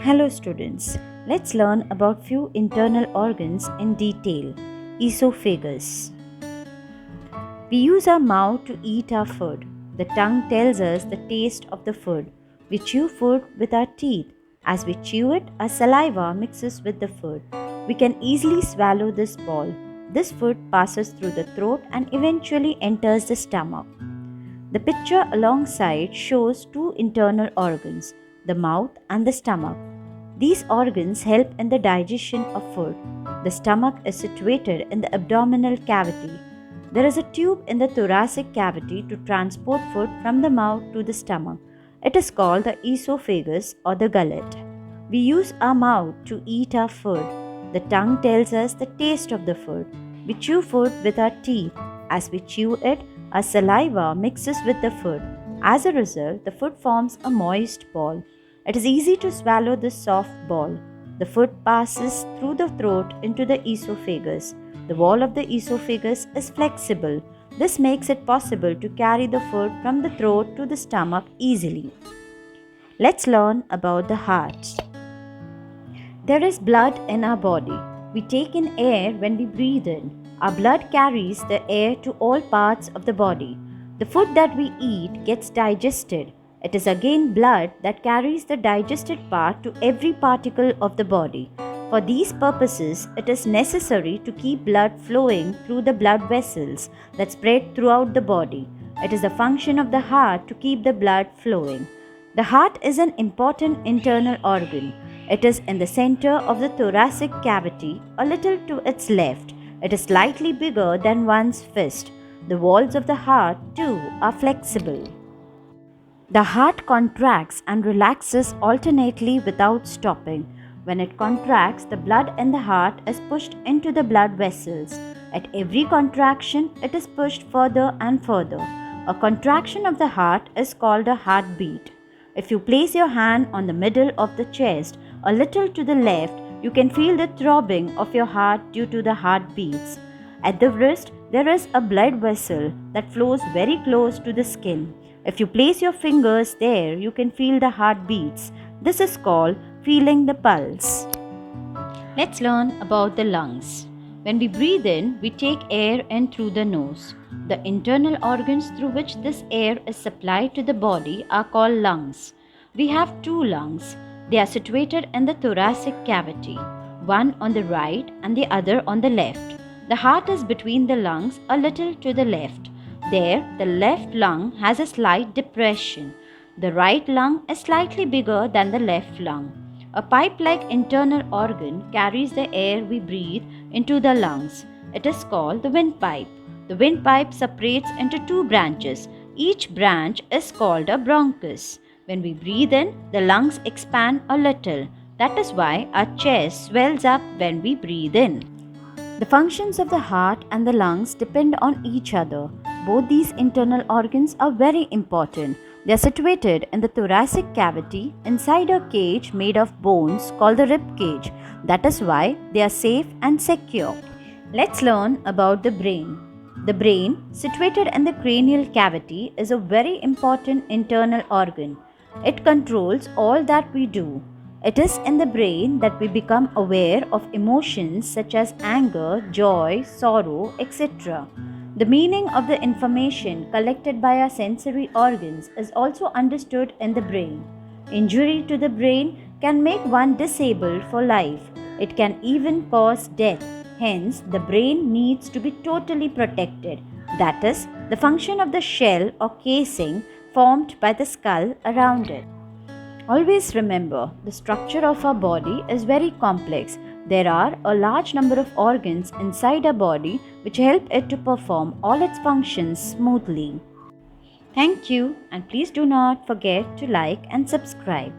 Hello students, let's learn about few internal organs in detail. Esophagus. We use our mouth to eat our food. The tongue tells us the taste of the food. We chew food with our teeth. As we chew it, our saliva mixes with the food. We can easily swallow this ball. This food passes through the throat and eventually enters the stomach. The picture alongside shows two internal organs, the mouth and the stomach. These organs help in the digestion of food. The stomach is situated in the abdominal cavity. There is a tube in the thoracic cavity to transport food from the mouth to the stomach. It is called the esophagus or the gullet. We use our mouth to eat our food. The tongue tells us the taste of the food. We chew food with our teeth. As we chew it, our saliva mixes with the food. As a result, the food forms a moist ball. It is easy to swallow this soft ball. The food passes through the throat into the esophagus. The wall of the esophagus is flexible. This makes it possible to carry the food from the throat to the stomach easily. Let's learn about the heart. There is blood in our body. We take in air when we breathe in. Our blood carries the air to all parts of the body. The food that we eat gets digested. It is again blood that carries the digested part to every particle of the body. For these purposes, it is necessary to keep blood flowing through the blood vessels that spread throughout the body. It is the function of the heart to keep the blood flowing. The heart is an important internal organ. It is in the center of the thoracic cavity, a little to its left. It is slightly bigger than one's fist. The walls of the heart, too, are flexible. The heart contracts and relaxes alternately without stopping. When it contracts, the blood in the heart is pushed into the blood vessels. At every contraction, it is pushed further and further. A contraction of the heart is called a heartbeat. If you place your hand on the middle of the chest, a little to the left, you can feel the throbbing of your heart due to the heartbeats. At the wrist, there is a blood vessel that flows very close to the skin. If you place your fingers there, you can feel the heartbeats. This is called feeling the pulse. Let's learn about the lungs. When we breathe in, we take air in through the nose. The internal organs through which this air is supplied to the body are called lungs. We have two lungs. They are situated in the thoracic cavity, one on the right and the other on the left. The heart is between the lungs, a little to the left. There, the left lung has a slight depression. The right lung is slightly bigger than the left lung. A pipe-like internal organ carries the air we breathe into the lungs. It is called the windpipe. The windpipe separates into two branches. Each branch is called a bronchus. When we breathe in, the lungs expand a little. That is why our chest swells up when we breathe in. The functions of the heart and the lungs depend on each other. Both these internal organs are very important. They are situated in the thoracic cavity inside a cage made of bones called the rib cage. That is why they are safe and secure. Let's learn about the brain. The brain, situated in the cranial cavity, is a very important internal organ. It controls all that we do. It is in the brain that we become aware of emotions such as anger, joy, sorrow, etc. The meaning of the information collected by our sensory organs is also understood in the brain. Injury to the brain can make one disabled for life. It can even cause death. Hence, the brain needs to be totally protected. That is, the function of the shell or casing formed by the skull around it. Always remember, the structure of our body is very complex. There are a large number of organs inside our body which help it to perform all its functions smoothly. Thank you, and please do not forget to like and subscribe.